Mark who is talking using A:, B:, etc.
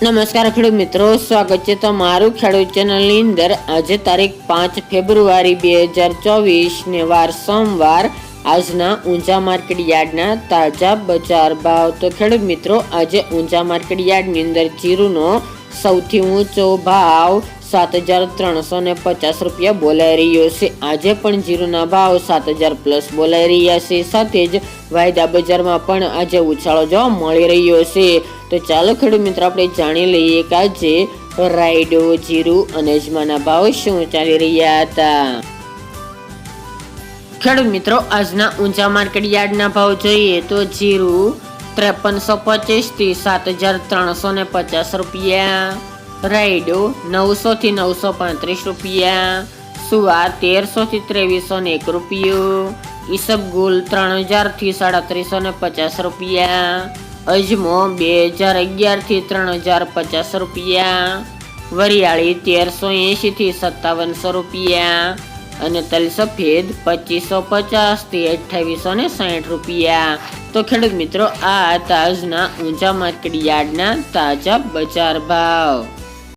A: નમસ્કાર ખેડૂત મિત્રો, સ્વાગત છે તમારું ખેડૂત ચેનલની અંદર। આજે તારીખ 5 ફેબ્રુઆરી 2024 ને વાર સોમવાર। આજના ઊંઝા માર્કેટ યાર્ડના તાજા બજાર ભાવ। તો ખેડૂત મિત્રો, આજે ઊંઝા માર્કેટ યાર્ડની અંદર જીરુનો સૌથી ઊંચો ભાવ 7,350 રૂપિયા બોલાઈ રહ્યો છે। આજે પણ જીરુના ભાવ 7,000 પ્લસ બોલાઈ રહ્યા છે। સાથે જ વાયદા બજારમાં પણ આજે ઉછાળો જોવા મળી રહ્યો છે। તો ચાલો ખેડૂત મિત્રો, આપણે જાણી લઈએ કે આજે રાયડો, જીરું અને અજમાના ભાવ શું ચાલી રહ્યા હતા। ખેડૂત મિત્રો, આજના ઊંઝા માર્કેટ યાર્ડના ભાવ જોઈએ તો જીરું 5325 થી 7,350 રૂપિયા, રાયડો 900 થી 935 રૂપિયા, સુવા 1300 થી 2301 રૂપિયો, ઈસબગુલ 3000 થી 3350 રૂપિયા, અજમો 2011 થી 3050 રૂપિયા, વરિયાળી 1380 થી 5700 રૂપિયા અને તલ સફેદ 2550 થી 2860 રૂપિયા। તો ખેડૂત મિત્રો, આ આજના ઊંઝા માર્કેટ યાર્ડના તાજા બજાર ભાવ।